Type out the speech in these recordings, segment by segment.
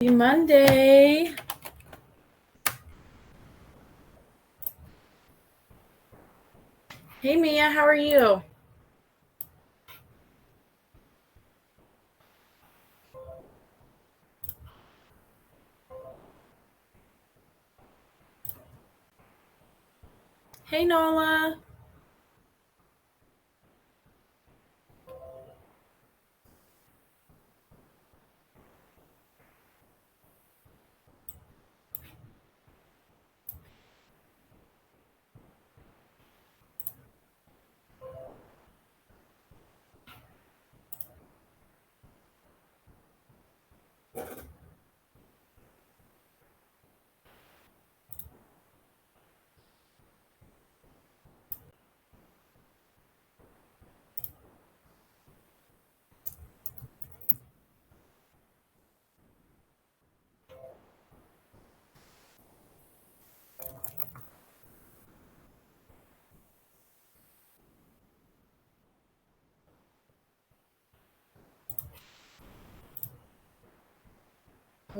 Happy Monday. Hey, Mia, how are you? Hey, Nola.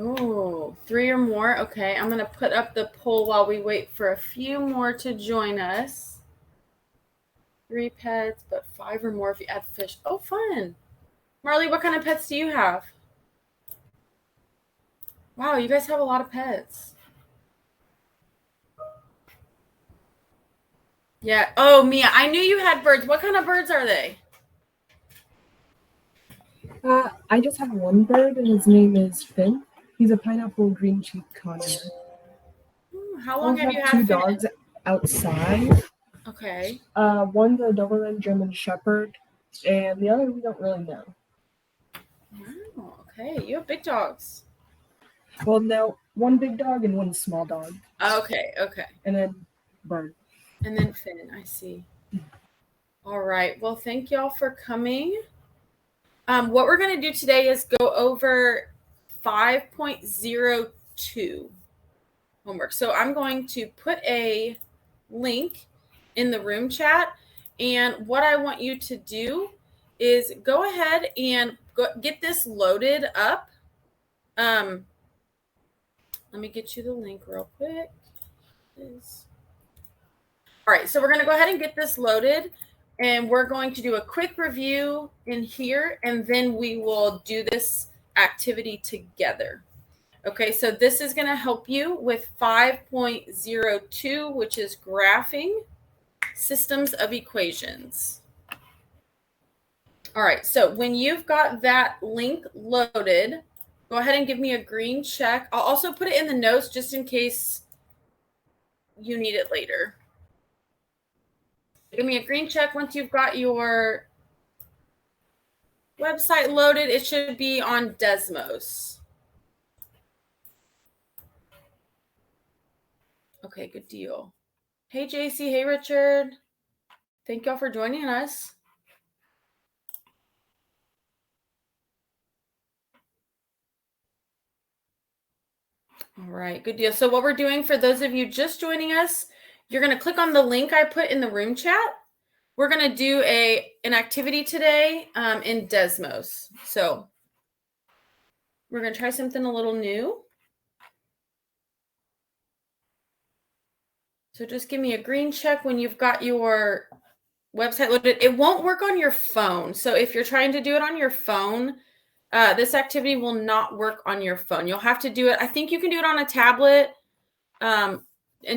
Oh, 3 or more. Okay, I'm going to put up the poll while we wait for a few more to join us. 3 pets, but 5 or more if you add fish. Oh, fun. Marley, what kind of pets do you have? Wow, you guys have a lot of pets. Yeah. Oh, Mia, I knew you had birds. What kind of birds are they? I just have one bird, and his name is Finn. He's a pineapple green cheek conure. How I long also have you have had two Finn? dogs outside. Okay. One's a Doberman German Shepherd, and the other we don't really know. Wow, okay. You have big dogs. Well, no, one big dog and one small dog, Okay, okay. and then bird. And then Finn, I see. All right. Well, thank y'all for coming. What we're going to do today is go over 5.02 homework. So I'm going to put a link in the room chat. And what I want you to do is go ahead and get this loaded up. Let me get you the link real quick. All right, so we're going to go ahead and get this loaded. And we're going to do a quick review in here, and then we will do this activity together. Okay, so this is going to help you with 5.02, which is graphing systems of equations. All right, so when you've got that link loaded, go ahead and give me a green check. I'll also put it in the notes just in case you need it later. Give me a green check once you've got your website loaded. It should be on Desmos. Okay, good deal. Hey, JC. Hey, Richard. Thank y'all for joining us. All right, good deal. So what we're doing for those of you just joining us, you're going to click on the link I put in the room chat. We're going to do an activity today in Desmos. So we're going to try something a little new. So just give me a green check when you've got your website loaded. It won't work on your phone. So if you're trying to do it on your phone, this activity will not work on your phone. You'll have to do it. I think you can do it on a tablet and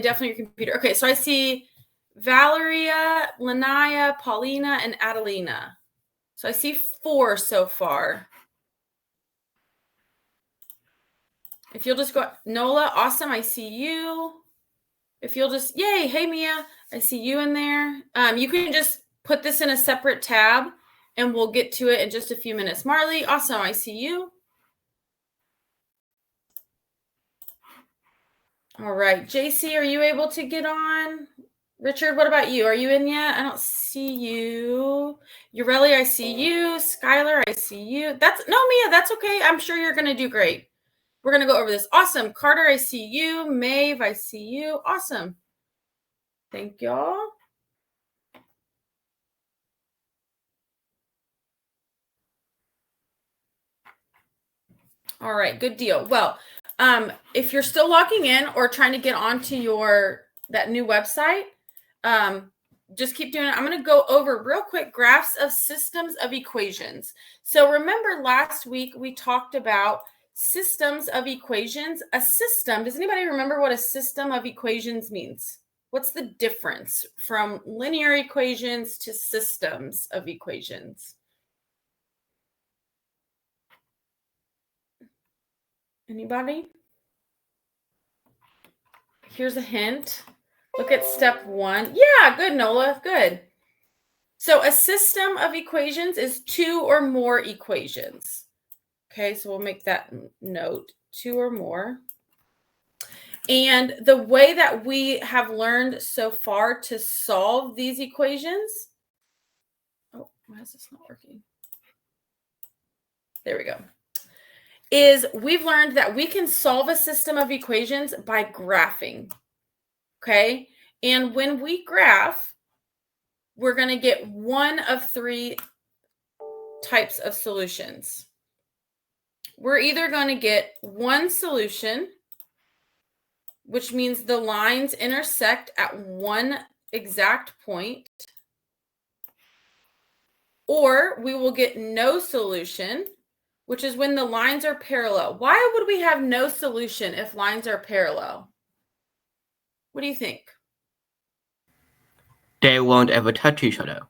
definitely your computer. Okay, so I see Valeria, Lanaya, Paulina, and Adelina. So I see 4 so far. If you'll just go, Nola, awesome, I see you. If you'll just, yay, hey, Mia, I see you in there. You can just put this in a separate tab, and we'll get to it in just a few minutes. Marley, awesome, I see you. All right, JC, are you able to get on? Richard, what about you? Are you in yet? I don't see you. Ureli, I see you. Skylar, I see you. No, Mia, that's okay. I'm sure you're going to do great. We're going to go over this. Awesome. Carter, I see you. Maeve, I see you. Awesome. Thank y'all. All right, good deal. Well, if you're still logging in or trying to get onto that new website, just keep doing it. I'm going to go over real quick graphs of systems of equations. So remember last week we talked about systems of equations. A system, does anybody remember what a system of equations means? What's the difference from linear equations to systems of equations? Anybody? Here's a hint. Look at step 1. Yeah, good, Nola. Good. So a system of equations is 2 or more equations. Okay, so we'll make that note, 2 or more. And the way that we have learned so far to solve these equations, oh, why is this not working? There we go. Is we've learned that we can solve a system of equations by graphing. Okay, and when we graph, we're going to get one of 3 types of solutions. We're either going to get one solution, which means the lines intersect at one exact point, or we will get no solution, which is when the lines are parallel. Why would we have no solution if lines are parallel? What do you think? They won't ever touch each other.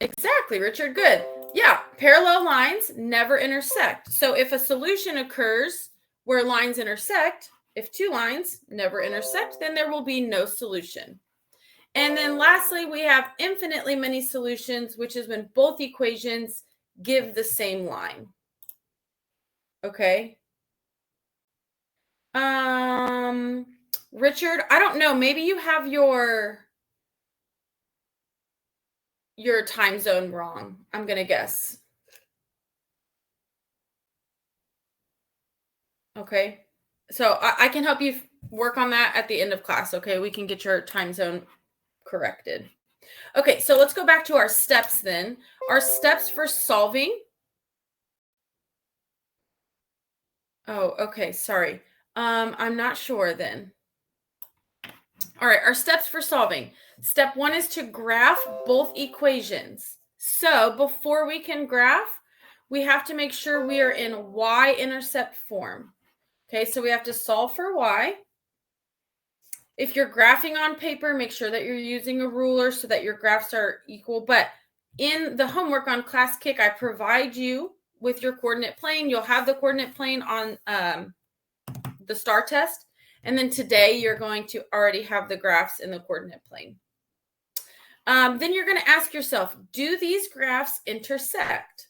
Exactly, Richard. Good. Yeah, parallel lines never intersect. So if a solution occurs where lines intersect, if 2 lines never intersect, then there will be no solution. And then lastly, we have infinitely many solutions, which is when both equations give the same line. Okay. Richard, I don't know. Maybe you have your time zone wrong, I'm going to guess. Okay. So I can help you work on that at the end of class. Okay. We can get your time zone corrected. Okay. So let's go back to our steps then. Our steps for solving. Oh, okay. Sorry. I'm not sure then. All right. Our steps for solving. Step 1 is to graph both equations. So before we can graph, we have to make sure we are in y-intercept form. Okay, so we have to solve for y. If you're graphing on paper, make sure that you're using a ruler so that your graphs are equal. But in the homework on Class Kick, I provide you with your coordinate plane. You'll have the coordinate plane on the STAR test. And then today, you're going to already have the graphs in the coordinate plane. Then you're going to ask yourself, do these graphs intersect?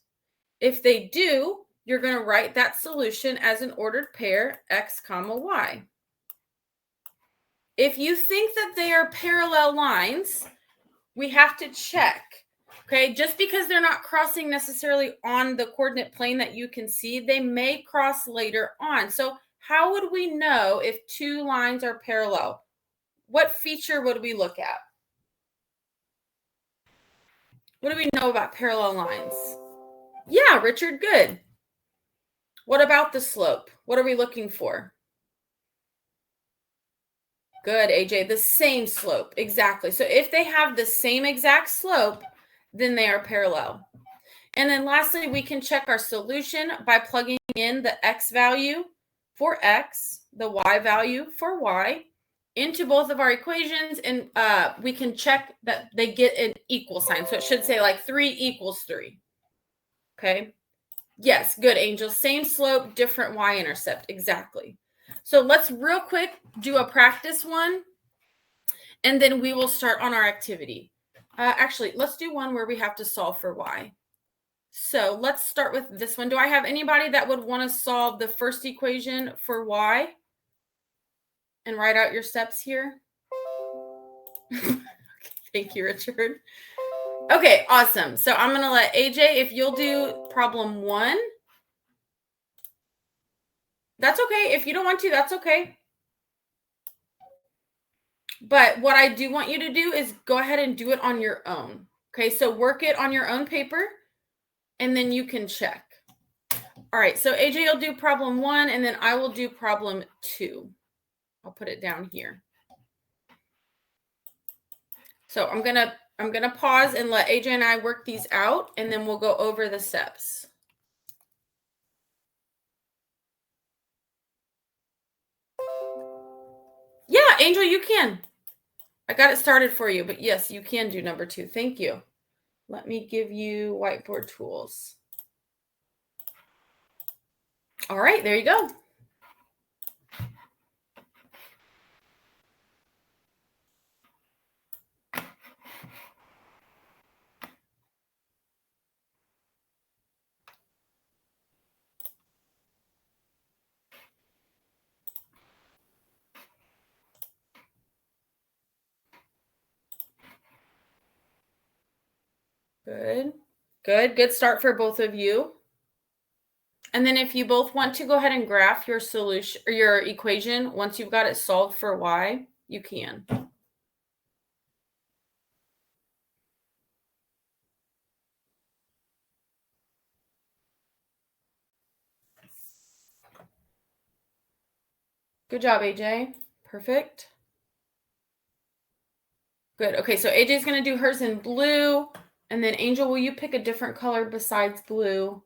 If they do, you're going to write that solution as an ordered pair, x comma y. If you think that they are parallel lines, we have to check. Okay, just because they're not crossing necessarily on the coordinate plane that you can see, they may cross later on. So how would we know if 2 lines are parallel? What feature would we look at? What do we know about parallel lines? Yeah, Richard, good. What about the slope? What are we looking for? Good, AJ, the same slope. Exactly. So if they have the same exact slope, then they are parallel. And then lastly, we can check our solution by plugging in the x value for x, the y value for y, into both of our equations, and we can check that they get an equal sign. So it should say like 3 equals 3. Okay. Yes, good, Angel. Same slope, different y-intercept. Exactly. So let's real quick do a practice one, and then we will start on our activity. Actually, let's do one where we have to solve for y. So let's start with this one. Do I have anybody that would want to solve the first equation for y and write out your steps here? Okay, thank you, Richard. Okay, awesome. So I'm going to let AJ, if you'll do problem 1. That's okay. If you don't want to, that's okay. But what I do want you to do is go ahead and do it on your own. Okay, so work it on your own paper, and then you can check. All right, so AJ will do problem 1, and then I will do problem 2. I'll put it down here. So I'm gonna pause and let AJ and I work these out, and then we'll go over the steps. Yeah, Angel, you can. I got it started for you, but yes, you can do number 2. Thank you. Let me give you whiteboard tools. All right, there you go. Good. Good start for both of you. And then if you both want to go ahead and graph your solution or your equation, once you've got it solved for y, you can. Good job, AJ. Perfect. Good. Okay, so AJ's going to do hers in blue. And then Angel, will you pick a different color besides blue?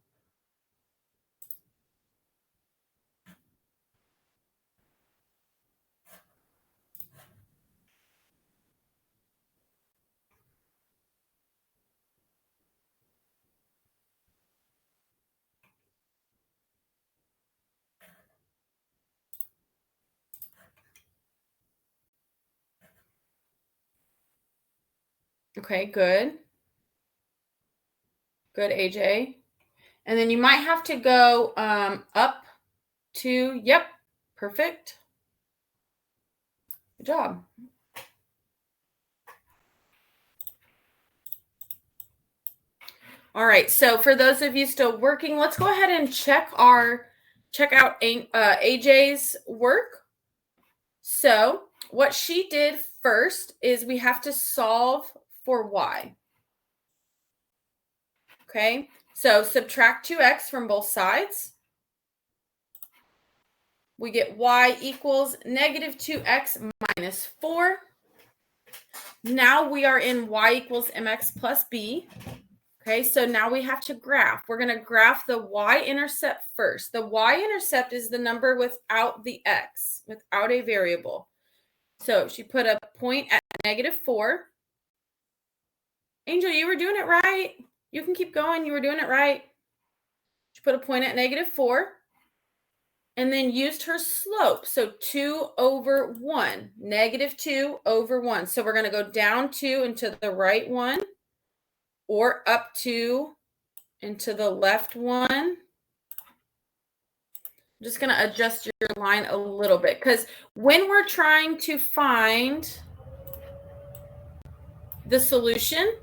Okay, good. Good, AJ. And then you might have to go up to, yep, perfect. Good job. All right, so for those of you still working, let's go ahead and check out AJ's work. So what she did first is we have to solve for y. Okay, so subtract 2x from both sides. We get y equals negative 2x minus 4. Now we are in y equals mx plus b. Okay, so now we have to graph. We're going to graph the y-intercept first. The y-intercept is the number without the x, without a variable. So she put a point at negative 4. Angel, you were doing it right. You can keep going. You were doing it right. She put a point at negative 4 and then used her slope. So 2 over 1, negative 2 over 1. So we're going to go down 2 and to the right 1, or up 2 and to the left 1. I'm just going to adjust your line a little bit because when we're trying to find the solution,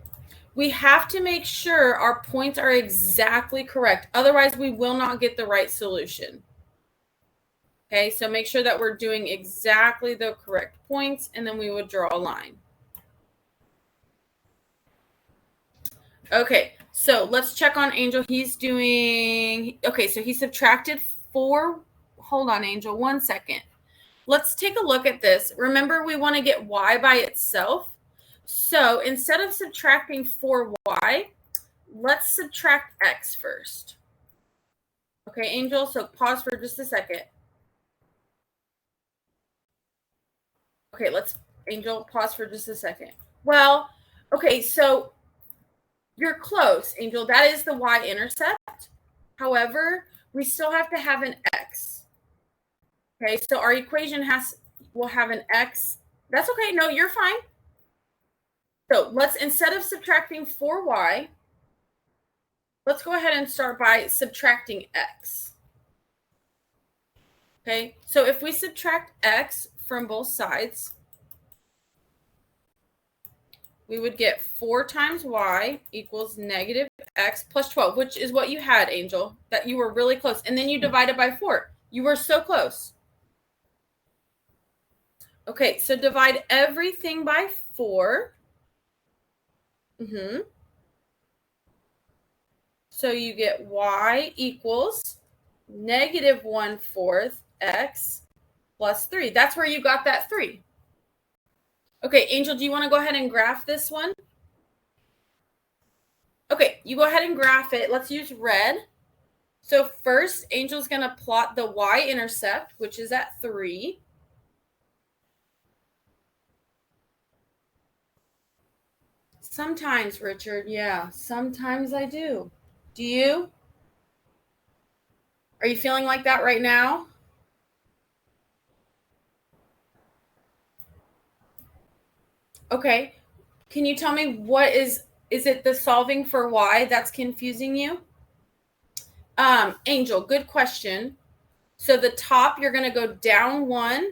we have to make sure our points are exactly correct. Otherwise, we will not get the right solution. Okay, so make sure that we're doing exactly the correct points, and then we would draw a line. Okay, so let's check on Angel. He's doing, okay, so he subtracted 4. Hold on, Angel, 1 second. Let's take a look at this. Remember, we want to get y by itself. So instead of subtracting 4y, let's subtract x first. Okay, Angel, so pause for just a second. Okay, Angel, pause for just a second. Well, okay, so you're close, Angel. That is the y-intercept. However, we still have to have an x. Okay, so our equation will have an x. That's okay. No, you're fine. So let's, instead of subtracting 4y, let's go ahead and start by subtracting x. Okay, so if we subtract x from both sides, we would get 4 times y equals negative x plus 12, which is what you had, Angel, that you were really close. And then you divide it by 4. You were so close. Okay, so divide everything by 4. So you get y equals negative 1/4 x plus 3. That's where you got that 3. Okay, Angel, do you want to go ahead and graph this one? Okay, you go ahead and graph it. Let's use red. So first, Angel's going to plot the y-intercept, which is at 3. Sometimes, Richard, yeah, sometimes I do. Do you? Are you feeling like that right now? Okay. Can you tell me what is it the solving for y that's confusing you? Angel, good question. So the top, you're going to go down 1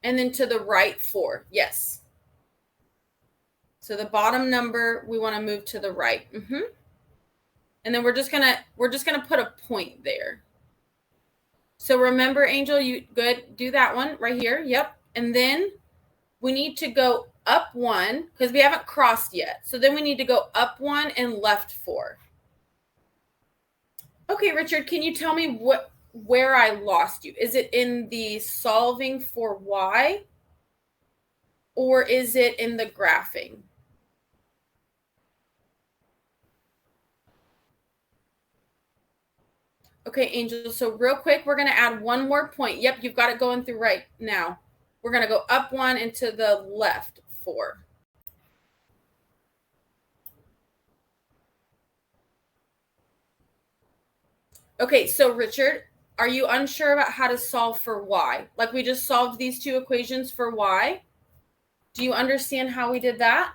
and then to the right 4. Yes. So the bottom number, we want to move to the right. And then we're just going to put a point there. So remember, Angel, you good. Do that one right here. Yep. And then we need to go up 1 because we haven't crossed yet. So then we need to go up 1 and left 4. Okay, Richard, can you tell me where I lost you? Is it in the solving for y or is it in the graphing? Okay, Angel, so real quick, we're going to add one more point. Yep, you've got it going through right now. We're going to go up 1 and to the left 4. Okay, so Richard, are you unsure about how to solve for y? Like we just solved these two equations for y. Do you understand how we did that?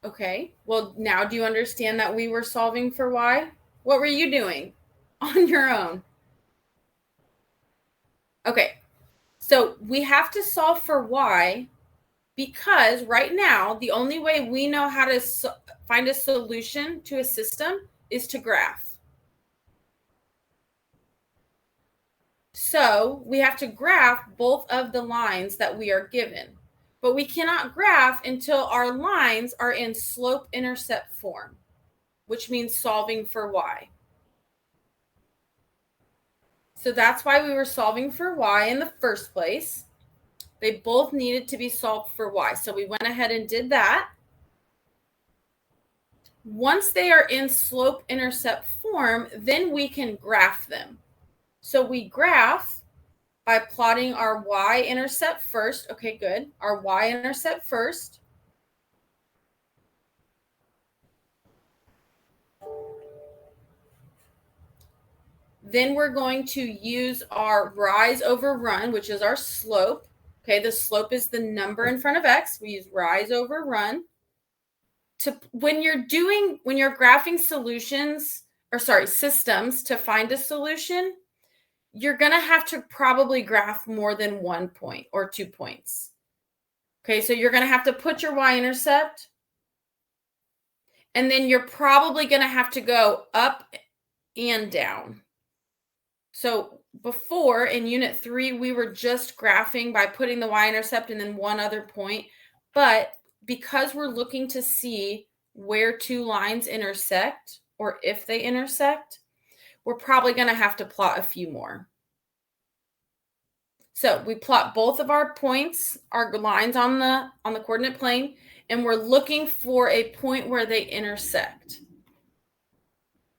Okay, well, now do you understand that we were solving for y? What were you doing on your own? Okay, so we have to solve for y because right now, the only way we know how to find a solution to a system is to graph. So we have to graph both of the lines that we are given. But we cannot graph until our lines are in slope-intercept form, which means solving for y. So that's why we were solving for y in the first place. They both needed to be solved for y. So we went ahead and did that. Once they are in slope-intercept form, then we can graph them. So we graph by plotting our y-intercept first. Okay, good. Our y-intercept first. Then we're going to use our rise over run, which is our slope. Okay, the slope is the number in front of x. We use rise over run. When you're graphing systems to find a solution, you're going to have to probably graph more than 1 point or 2 points. Okay, so you're going to have to put your y-intercept, and then you're probably going to have to go up and down. So before in unit 3, we were just graphing by putting the y-intercept and then one other point. But because we're looking to see where two lines intersect or if they intersect, we're probably going to have to plot a few more. So we plot both of our points, our lines on the coordinate plane, and we're looking for a point where they intersect.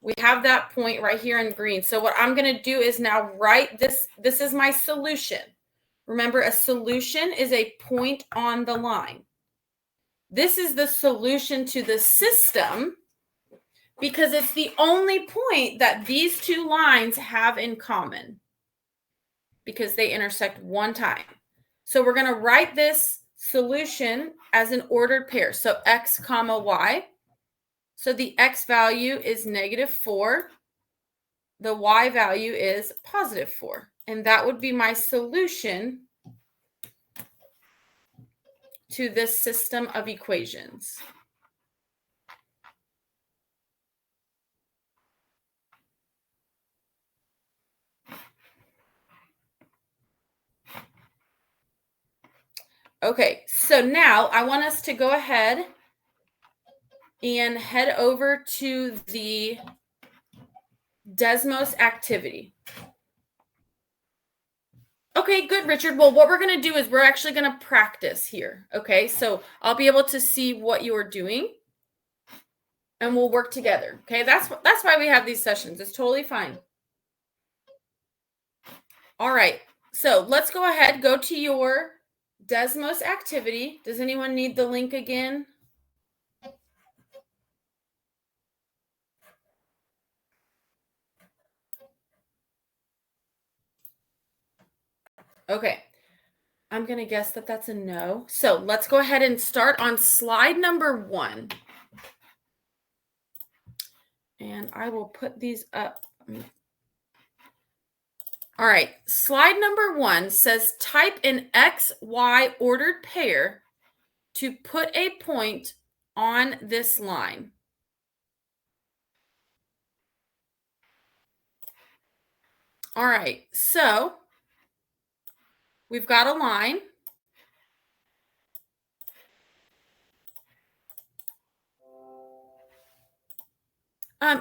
We have that point right here in green. So what I'm going to do is now write this. This is my solution. Remember, a solution is a point on the line. This is the solution to the system because it's the only point that these two lines have in common because they intersect one time. So we're going to write this solution as an ordered pair. So x comma y. So the x value is -4. The y value is +4. And that would be my solution to this system of equations. Okay, so now I want us to go ahead and head over to the Desmos activity. Okay, good, Richard. Well, what we're going to do is we're actually going to practice here. Okay, so I'll be able to see what you're doing and we'll work together. Okay, that's why we have these sessions. It's totally fine. All right, so let's go ahead, go to your Desmos activity. Does anyone need the link again? Okay, I'm going to guess that that's a no. So let's go ahead and start on slide number 1. And I will put these up. All right, slide number 1 says type an XY ordered pair to put a point on this line. All right, so we've got a line.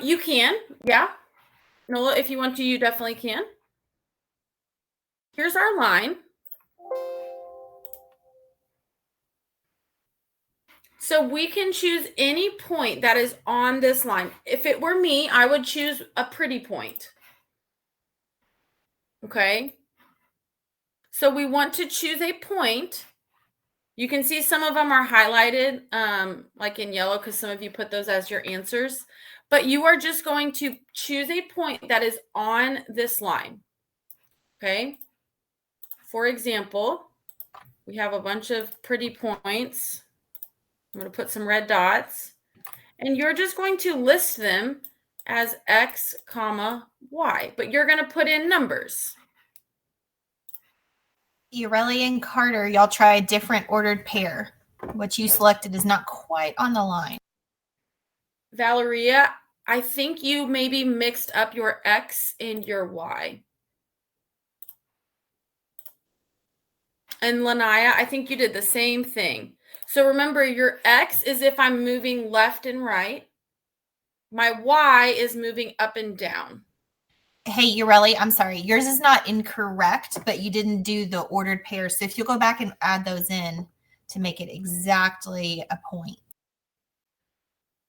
You can, yeah. Nola, if you want to, you definitely can. Here's our line. So we can choose any point that is on this line. If it were me, I would choose a pretty point. Okay. So we want to choose a point. You can see some of them are highlighted like in yellow because some of you put those as your answers. But you are just going to choose a point that is on this line. Okay. For example, we have a bunch of pretty points. I'm going to put some red dots. And you're just going to list them as X, comma, Y. But you're going to put in numbers. Ureli and Carter, y'all try a different ordered pair. What you selected is not quite on the line. Valeria, I think you maybe mixed up your X and your Y. And Lanaya, I think you did the same thing. So remember, your X is if I'm moving left and right. My Y is moving up and down. Hey, Ureli, I'm sorry. Yours is not incorrect, but you didn't do the ordered pairs. So if you'll go back and add those in to make it exactly a point.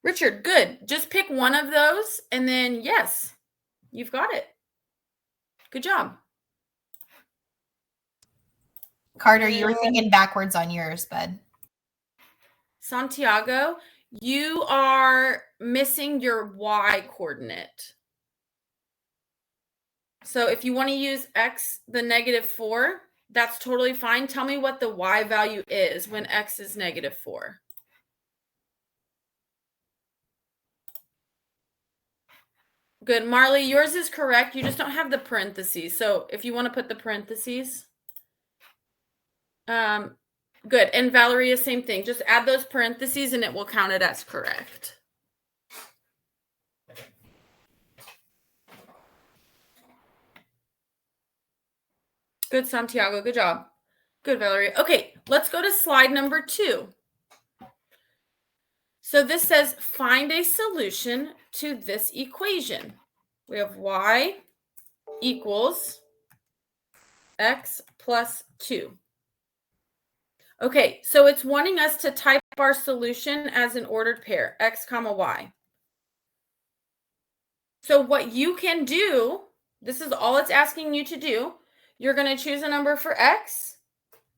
Richard, good. Just pick one of those and then yes, you've got it. Good job. Carter, you were thinking backwards on yours, bud. Santiago, you are missing your Y coordinate. So if you want to use X, the -4, that's totally fine. Tell me what the Y value is when X is -4. Good. Marley, yours is correct. You just don't have the parentheses. So if you want to put the parentheses. Good. And Valeria, same thing. Just add those parentheses and it will count it as correct. Good, Santiago. Good job. Good, Valeria. Okay, let's go to slide number 2. So this says find a solution to this equation. We have Y equals X plus 2. Okay, so it's wanting us to type our solution as an ordered pair, X comma Y. So what you can do, this is all it's asking you to do. You're going to choose a number for X,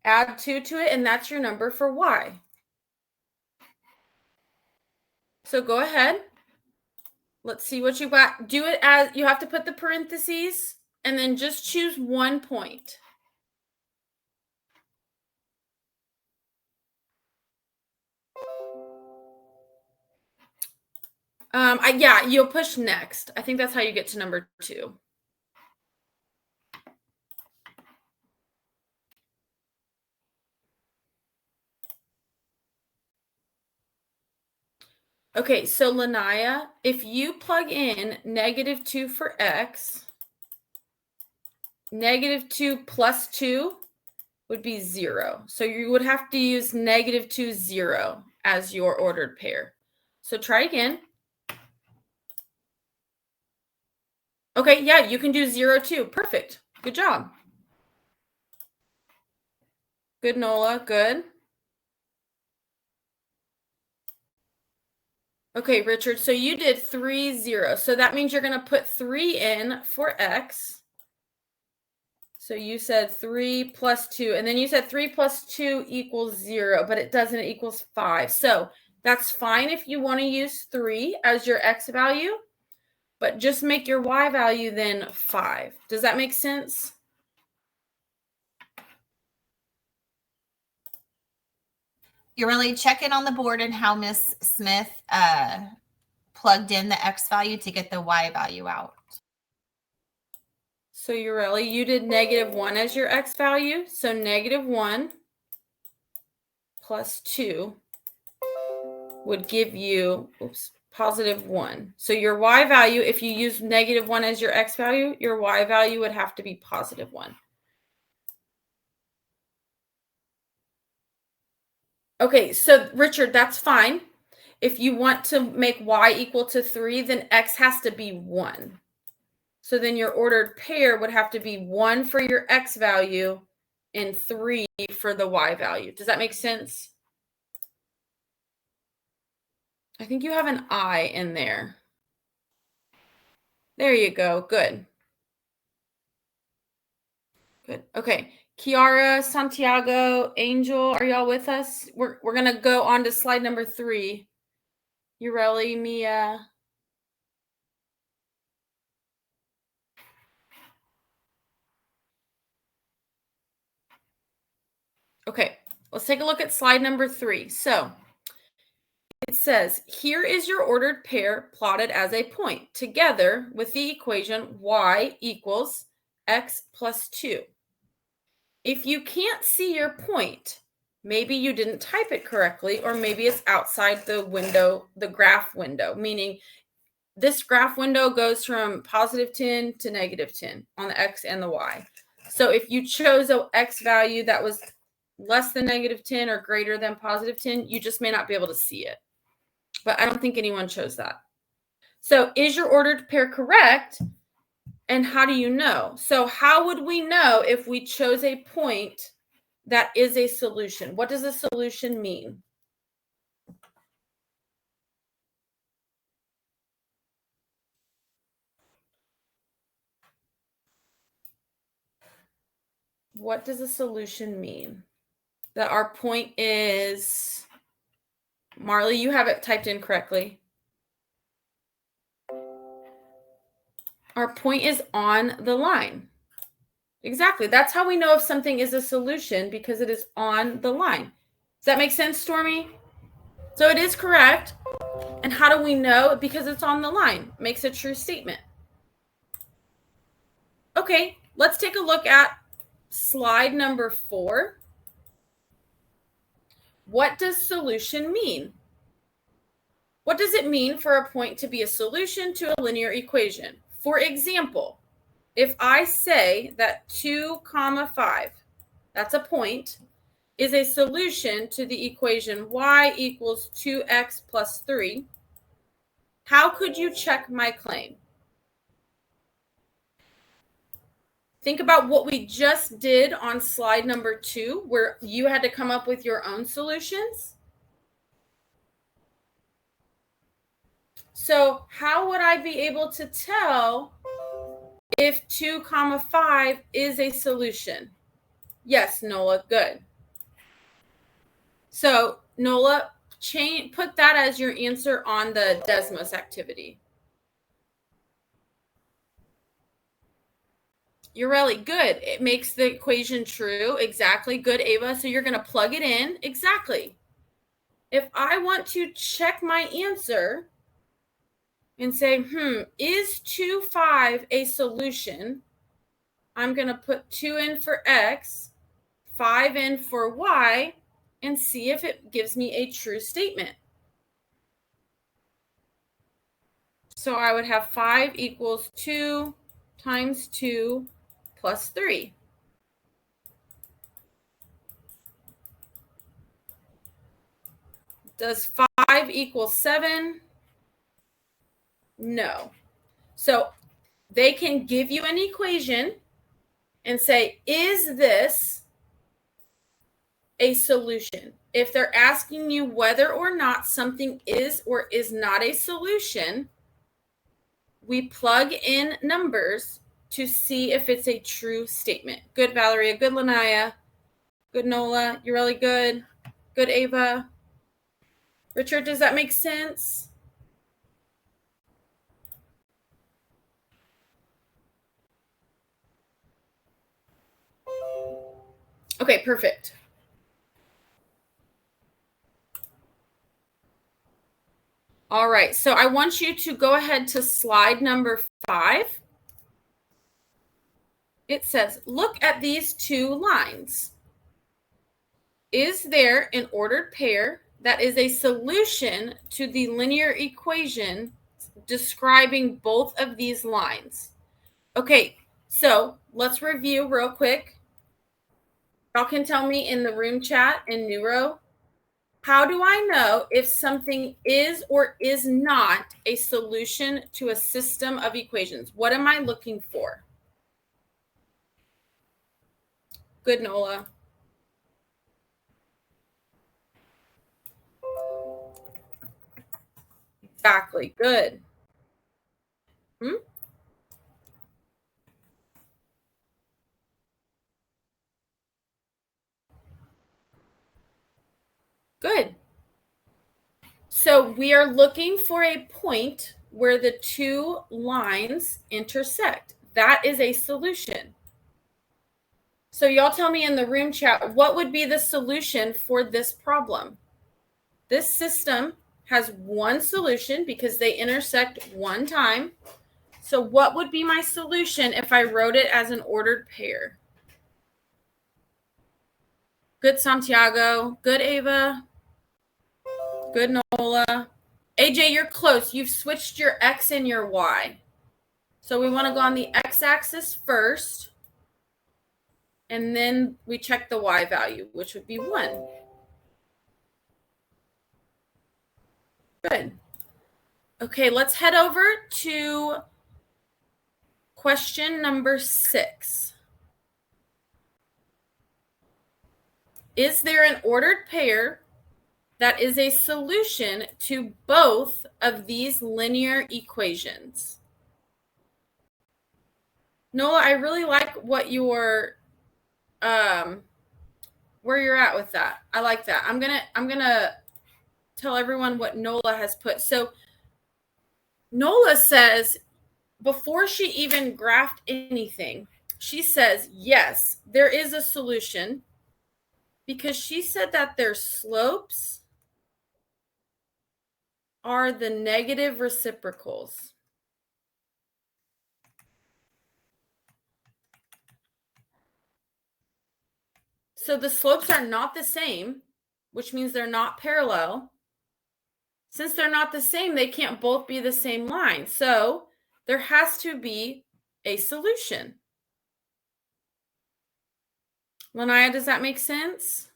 add 2 to it, and that's your number for Y. So go ahead. Let's see what you got. Do it as, you have to put the parentheses, and then just choose one point. Yeah, you'll push next. I think that's how you get to number 2. Okay, so Lanaya, if you plug in -2 for X, -2 plus 2 would be 0. So you would have to use -2, 0 as your ordered pair. So try again. Okay, yeah, you can do 0 too. Perfect. Good job. Good, Nola. Good. Okay, Richard, so you did 3, 0. So that means you're going to put 3 in for x. So you said 3 plus 2, and then you said 3 plus 2 equals 0, but it doesn't, it equals 5. So that's fine if you want to use 3 as your x value, but just make your y value then 5. Does that make sense? You're really checking on the board and how Miss Smith plugged in the x value to get the y value out. So Ureli, you did -1 as your x value. So -1 plus 2 would give you, +1. So your y value, if you use -1 as your x value, your y value would have to be +1. Okay, so Richard, that's fine. If you want to make y equal to 3, then x has to be 1. So then your ordered pair would have to be 1 for your x value and 3 for the y value. Does that make sense? I think you have an I in there. There you go. Good. Good. Okay. Kiara, Santiago, Angel, are y'all with us? We're going to go on to slide number 3. Ureli, Mia. Okay, let's take a look at slide number 3. So it says, here is your ordered pair plotted as a point together with the equation y equals x plus 2. If you can't see your point, maybe you didn't type it correctly, or maybe it's outside the window, the graph window, meaning this graph window goes from +10 to -10 on the x and the y. So if you chose an x value that was less than -10 or greater than +10, you just may not be able to see it. But I don't think anyone chose that. So is your ordered pair correct? And how do you know? So how would we know if we chose a point that is a solution? What does a solution mean? What does a solution mean? That our point is, Marley, you have it typed in correctly. Our point is on the line. Exactly. That's how we know if something is a solution, because it is on the line. Does that make sense, Stormy? So it is correct. And how do we know? Because it's on the line. Makes a true statement. Okay, let's take a look at slide number 4. What does solution mean? What does it mean for a point to be a solution to a linear equation? For example, if I say that 2, 5, that's a point, is a solution to the equation y equals 2x plus 3, how could you check my claim? Think about what we just did on slide number 2, where you had to come up with your own solutions. So how would I be able to tell if 2, 5 is a solution? Yes, Nola, good. So Nola, put that as your answer on the Desmos activity. You're really good. It makes the equation true. Exactly. Good, Ava. So you're going to plug it in. Exactly. If I want to check my answer and say, is 2, 5 a solution? I'm going to put 2 in for x, 5 in for y, and see if it gives me a true statement. So I would have 5 equals 2 times 2 plus 3. Does 5 equal 7? No. So they can give you an equation and say, is this a solution? If they're asking you whether or not something is or is not a solution, we plug in numbers to see if it's a true statement. Good, Valeria. Good, Lanaya. Good, Nola. You're really good. Good, Ava. Richard, does that make sense? Okay, perfect. All right, so I want you to go ahead to slide number 5. It says, look at these two lines. Is there an ordered pair that is a solution to the linear equation describing both of these lines? Okay, so let's review real quick. Y'all can tell me in the room chat in Neuro, how do I know if something is or is not a solution to a system of equations? What am I looking for? Good, Nola. Exactly. Good. Good. So we are looking for a point where the two lines intersect. That is a solution. So y'all tell me in the room chat, what would be the solution for this problem? This system has one solution because they intersect one time. So what would be my solution if I wrote it as an ordered pair? Good, Santiago. Good, Ava. Good, Nola. AJ, you're close. You've switched your X and your Y. So we want to go on the X-axis first. And then we check the Y value, which would be 1. Good. Okay, let's head over to question number 6. Is there an ordered pair that is a solution to both of these linear equations? Nola, I really like what your where you're at with that. I like that. I'm gonna tell everyone what Nola has put. So Nola says, before she even graphed anything, she says, yes, there is a solution, because she said that their slopes are the negative reciprocals. So the slopes are not the same, which means they're not parallel. Since they're not the same, they can't both be the same line. So there has to be a solution. Lanaya, does that make sense?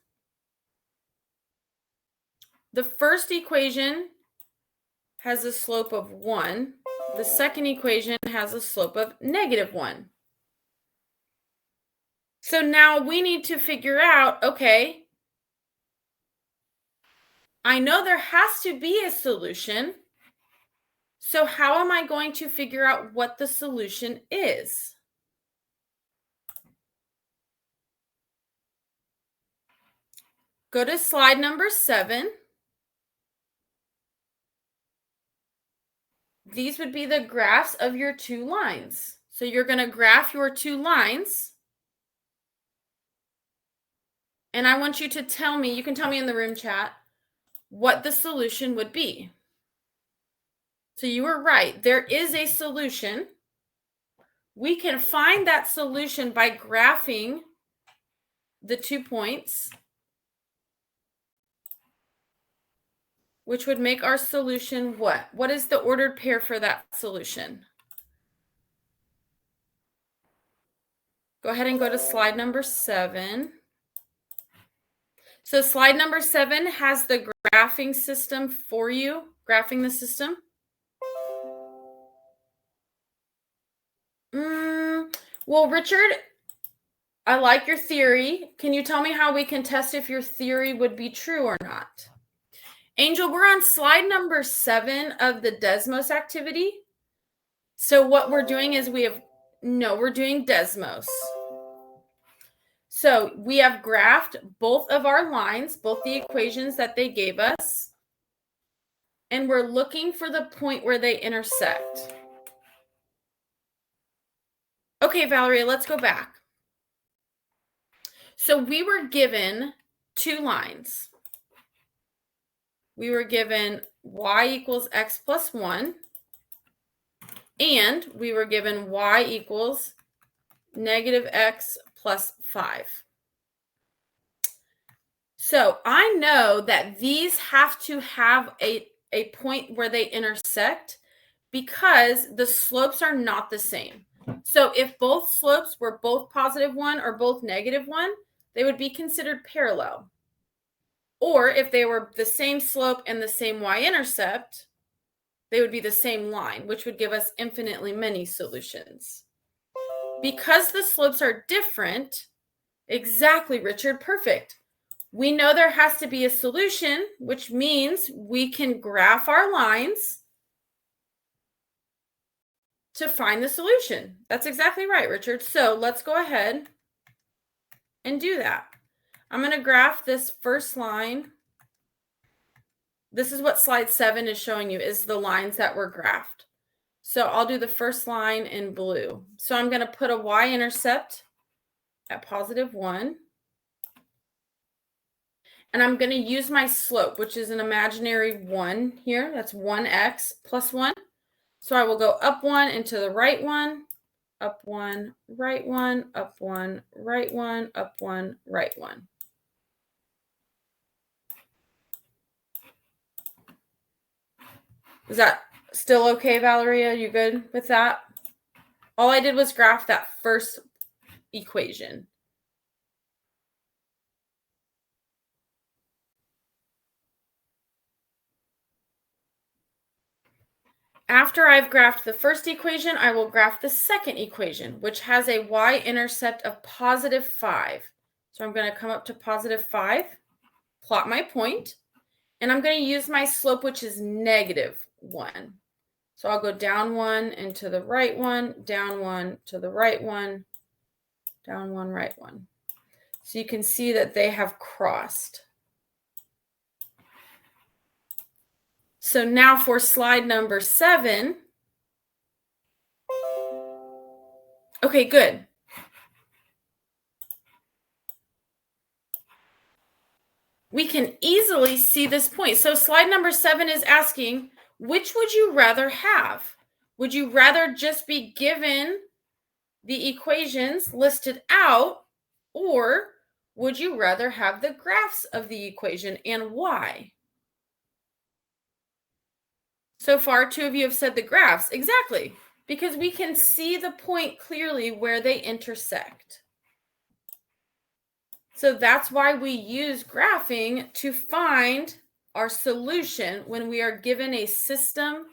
The first equation has a slope of 1. The second equation has a slope of -1. So now we need to figure out, okay, I know there has to be a solution. So how am I going to figure out what the solution is? Go to slide number 7. These would be the graphs of your two lines. So you're going to graph your two lines. And I want you to tell me, you can tell me in the room chat, what the solution would be. So you were right. There is a solution. We can find that solution by graphing the 2 points, which would make our solution what? What is the ordered pair for that solution? Go ahead and go to slide number 7. So slide number 7 has the graphing system for you, graphing the system? Well, Richard, I like your theory. Can you tell me how we can test if your theory would be true or not? Angel, we're on slide number 7 of the Desmos activity. So what we're doing is we're doing Desmos. So we have graphed both of our lines, both the equations that they gave us, and we're looking for the point where they intersect. Okay, Valeria, let's go back. So we were given 2 lines. We were given y equals x plus 1, and we were given y equals negative x plus 5. So I know that these have to have a point where they intersect because the slopes are not the same. So if both slopes were both positive 1 or both negative 1, they would be considered parallel. Or if they were the same slope and the same y-intercept, they would be the same line, which would give us infinitely many solutions. Because the slopes are different, exactly, Richard, perfect. We know there has to be a solution, which means we can graph our lines to find the solution. That's exactly right, Richard. So let's go ahead and do that. I'm going to graph this first line. This is what slide 7 is showing you, is the lines that were graphed. So I'll do the first line in blue. So I'm going to put a y-intercept at positive 1. And I'm going to use my slope, which is an imaginary 1 here. That's 1x plus 1. So I will go up 1 and to the right 1, up 1, right 1, up 1, right 1, up 1, right 1. Is that still okay, Valeria? You good with that? All I did was graph that first equation. After I've graphed the first equation, I will graph the second equation, which has a y-intercept of positive 5. So I'm going to come up to positive 5, plot my point, and I'm going to use my slope, which is negative 1. So I'll go down 1 and to the right 1, down 1 to the right 1, down 1, right 1. So you can see that they have crossed. So now for slide number 7. Okay, good. We can easily see this point. So slide number 7 is asking, which would you rather have? Would you rather just be given the equations listed out, or would you rather have the graphs of the equation, and why? So far, 2 of you have said the graphs. Exactly, because we can see the point clearly where they intersect. So that's why we use graphing to find our solution when we are given a system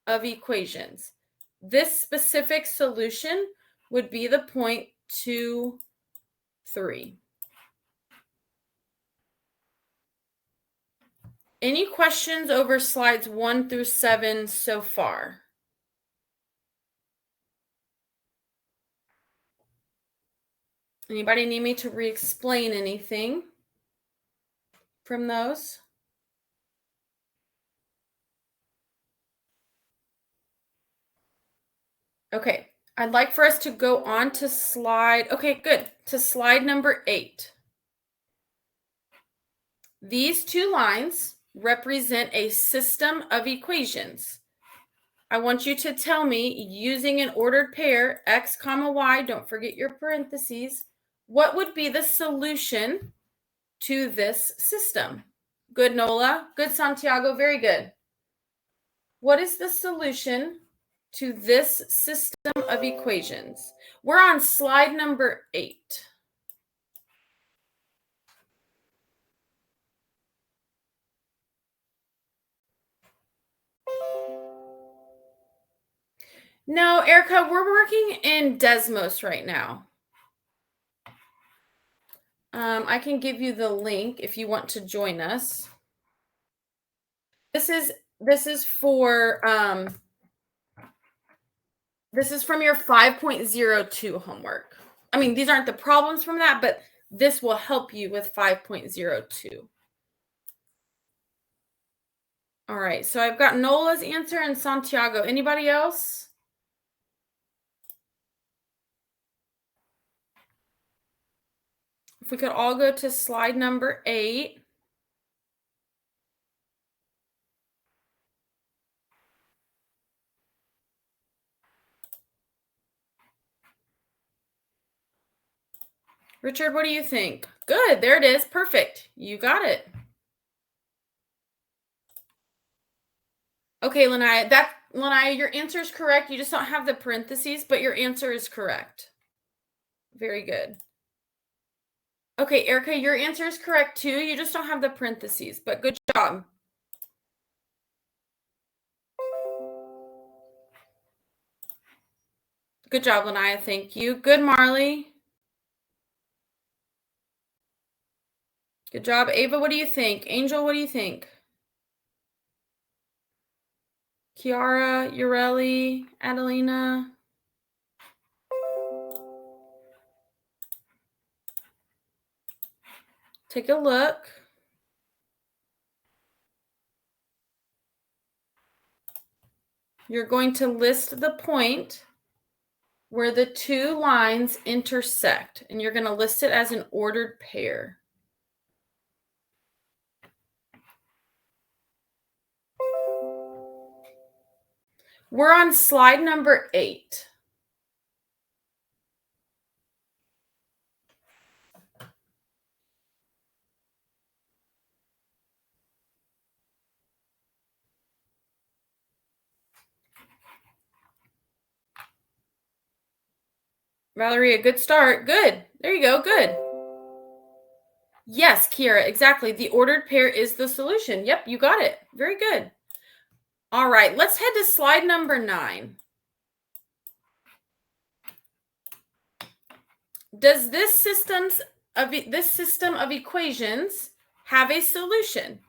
of equations. This specific solution would be the point 2, 3. Any questions over slides 1 through 7 so far? Anybody need me to re-explain anything from those? Okay, I'd like for us to go on to slide, okay, good, to slide number 8. These 2 lines represent a system of equations. I want you to tell me, using an ordered pair, x comma y, don't forget your parentheses, what would be the solution to this system? Good, Nola. Good, Santiago. Very good. What is the solution to this system of equations? We're on slide number 8. No, Erica, we're working in Desmos right now. I can give you the link if you want to join us. This is for this is from your 5.02 homework. I mean, these aren't the problems from that, but this will help you with 5.02. All right, so I've got Nola's answer and Santiago. Anybody else? If we could all go to slide number 8. Richard, what do you think? Good, there it is. Perfect. You got it. Okay, Lanaya, your answer is correct. You just don't have the parentheses, but your answer is correct. Very good. Okay, Erica, your answer is correct too. You just don't have the parentheses, but good job. Good job, Lanaya. Thank you. Good, Marley. Good job. Ava, what do you think? Angel, what do you think? Kiara, Ureli, Adelina. Take a look. You're going to list the point where the two lines intersect, and you're going to list it as an ordered pair. We're on slide number 8. Valerie, a good start. Good. There you go. Good. Yes, Kiera, exactly. The ordered pair is the solution. Yep, you got it. Very good. All right, let's head to slide number 9. Does this system of equations have a solution?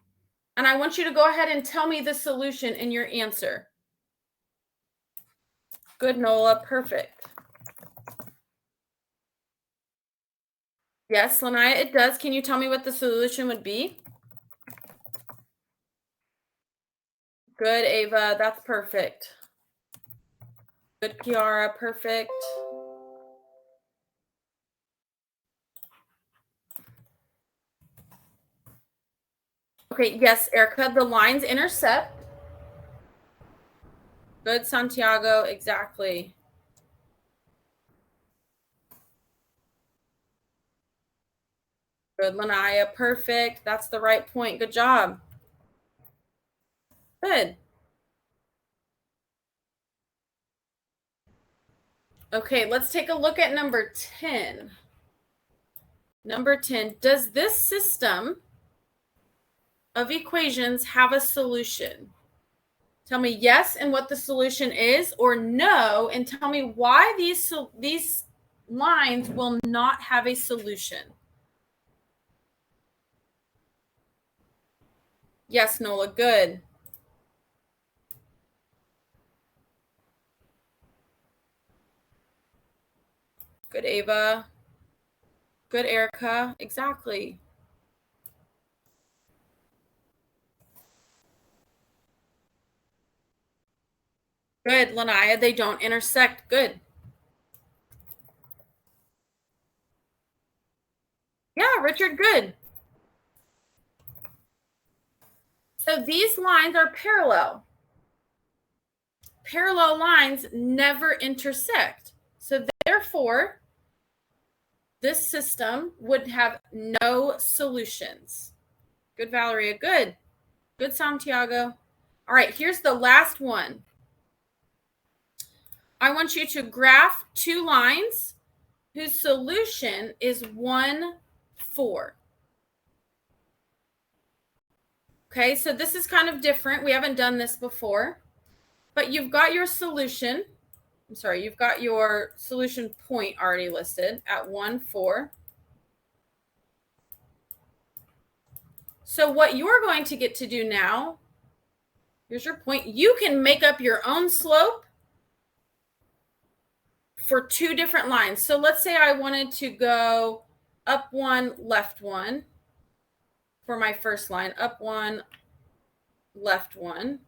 And I want you to go ahead and tell me the solution in your answer. Good, Nola. Perfect. Yes, Lanaya, it does. Can you tell me what the solution would be? Good, Ava. That's perfect. Good, Kiara. Perfect. Okay, yes, Erica, the lines intersect. Good, Santiago. Exactly. Good, Lanaya. Perfect. That's the right point. Good job. Good. Okay, let's take a look at number 10. Number 10, does this system of equations have a solution? Tell me yes and what the solution is, or no and tell me why these lines will not have a solution. Yes, Nola, good. Good, Ava. Good, Erica. Exactly. Good, Lanaya. They don't intersect. Good. Yeah, Richard, good. So these lines are parallel. Parallel lines never intersect. So therefore, this system would have no solutions. Good, Valeria. Good. Good, Santiago. All right, here's the last one. I want you to graph two lines whose solution is 1, 4. Okay, so this is kind of different. We haven't done this before, but you've got your solution. I'm sorry, you've got your solution point already listed at 1, 4. So what you're going to get to do now, here's your point. You can make up your own slope for 2 different lines. So let's say I wanted to go up 1, left 1 for my first line, up 1, left 1.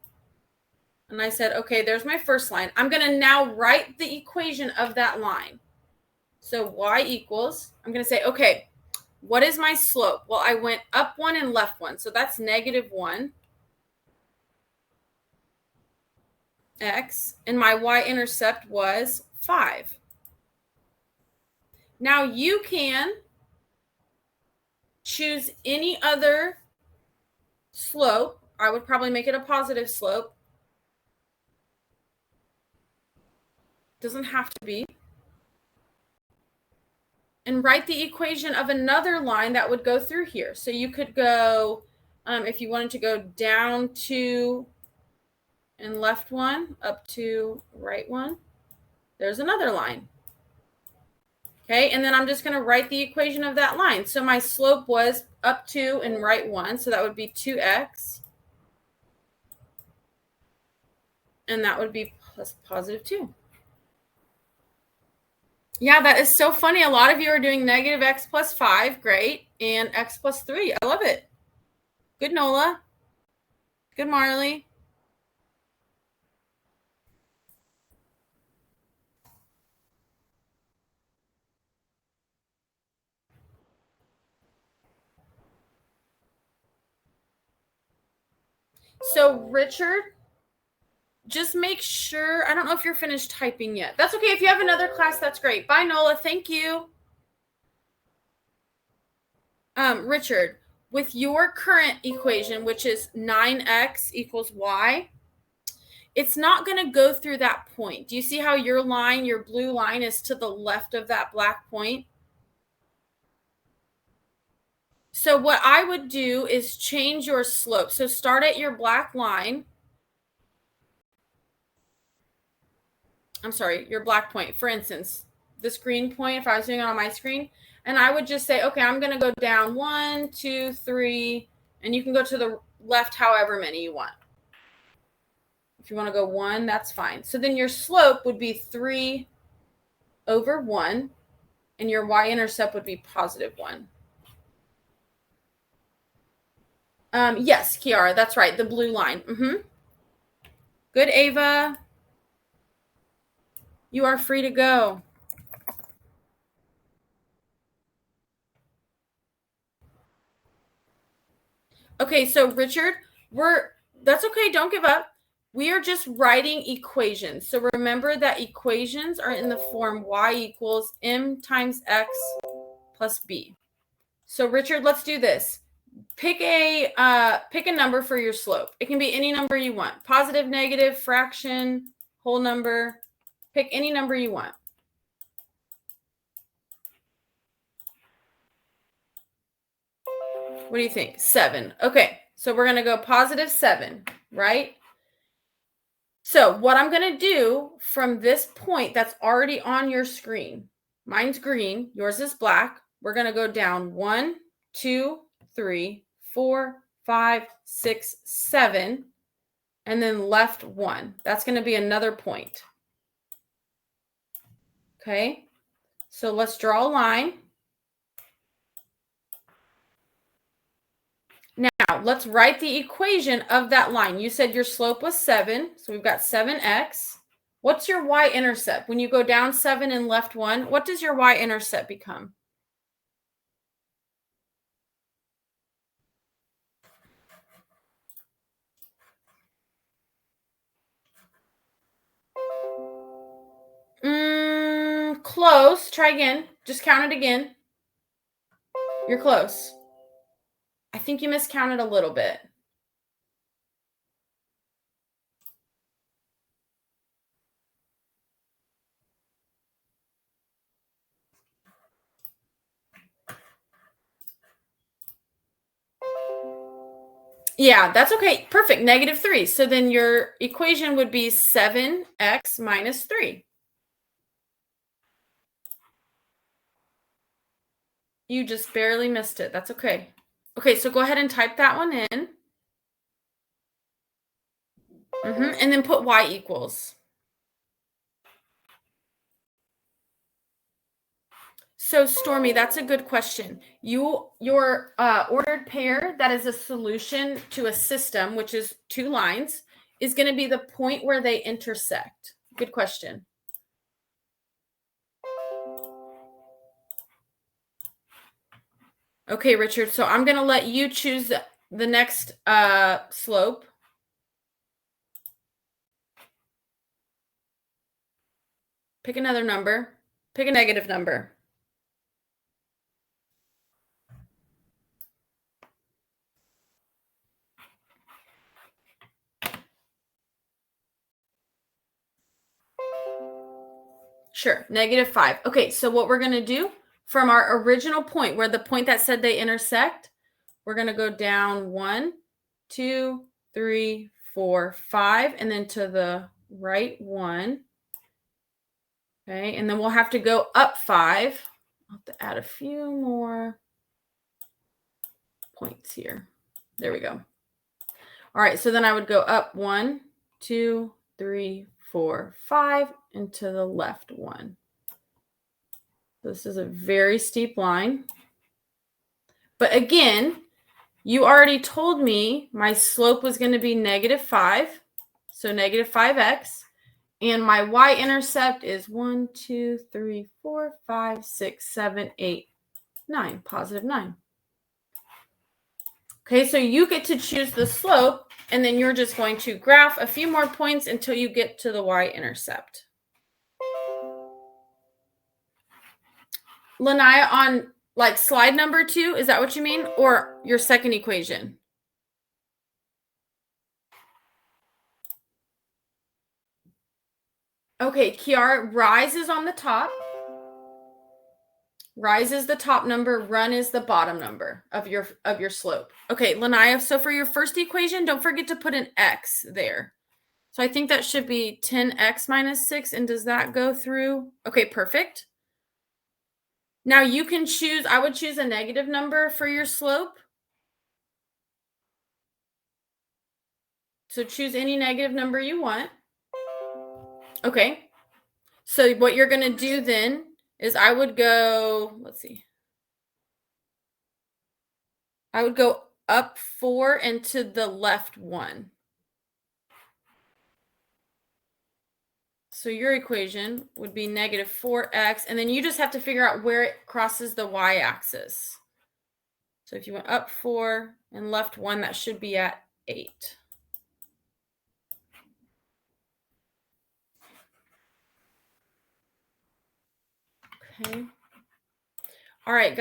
And I said, okay, there's my first line. I'm going to now write the equation of that line. So y equals, I'm going to say, okay, what is my slope? Well, I went up 1 and left 1. So that's -1 x. And my y-intercept was 5. Now you can choose any other slope. I would probably make it a positive slope. Doesn't have to be. And write the equation of another line that would go through here. So you could go, if you wanted to go down 2 and left 1, up 2, right 1, there's another line. Okay, and then I'm just going to write the equation of that line. So my slope was up 2 and right 1, so that would be 2x. And that would be plus +2. Yeah, that is so funny. A lot of you are doing -x + 5. Great. And x + 3. I love it. Good, Nola. Good, Marley. So, Richard, just make sure, I don't know if you're finished typing yet. That's okay. If you have another class, that's great. Bye, Nola. Thank you. Richard, with your current equation, which is 9x = y, it's not going to go through that point. Do you see how your line, your blue line, is to the left of that black point? So what I would do is change your slope. So start at your black line. I'm sorry, your black point. For instance, this green point, if I was doing it on my screen, and I would just say, okay, I'm going to go down 1, 2, 3, and you can go to the left however many you want. If you want to go 1, that's fine. So then your slope would be 3 over 1, and your y-intercept would be +1. Yes, Kiara, that's right, the blue line. Good, Ava. You are free to go. Okay, so Richard, that's okay, don't give up. We are just writing equations. So remember that equations are in the form y = m times x plus b. So Richard, let's do this. Pick a number for your slope. It can be any number you want. Positive, negative, fraction, whole number. Pick any number you want. What do you think? 7. Okay, so we're going to go +7, right? So what I'm going to do from this point that's already on your screen, mine's green, yours is black. We're going to go down 1, 2, 3, 4, 5, 6, 7, and then left 1. That's going to be another point. Okay, so let's draw a line. Now, let's write the equation of that line. You said your slope was 7, so we've got 7x. What's your y-intercept? When you go down 7 and left 1, what does your y-intercept become? Close. Try again. Just count it again. You're close. I think you miscounted a little bit. Yeah, that's okay. Perfect. -3. So then your equation would be 7x - 3. You just barely missed it. That's okay. Okay, so go ahead and type that one in. And then put y equals. So Stormy, that's a good question. Your ordered pair, that is a solution to a system, which is 2 lines, is going to be the point where they intersect. Good question. Okay, Richard, so I'm going to let you choose the next slope. Pick another number. Pick a negative number. Sure, -5. Okay, so what we're going to do from our original point, where the point that said they intersect, we're going to go down 1, 2, 3, 4, 5, and then to the right 1. Okay, and then we'll have to go up 5. I'll have to add a few more points here. There we go. All right, so then I would go up 1, 2, 3, 4, 5, and to the left 1. This is a very steep line. But again, you already told me my slope was going to be -5, so -5x. And my y-intercept is 1, 2, 3, 4, 5, 6, 7, 8, 9, +9. Okay, so you get to choose the slope, and then you're just going to graph a few more points until you get to the y-intercept. Lanaya, on like slide number 2, is that what you mean? Or your second equation? Okay, Kiara, rise is on the top. Rise is the top number, run is the bottom number of your slope. Okay, Lanaya, so for your first equation, don't forget to put an x there. So I think that should be 10x minus 6, and does that go through? Okay, perfect. Now you can choose, I would choose a negative number for your slope. So choose any negative number you want. Okay. So what you're going to do then is I would go, let's see. I would go up 4 and to the left 1. So your equation would be -4x, and then you just have to figure out where it crosses the y-axis. So if you went up 4 and left 1, that should be at 8. Okay. All right, guys.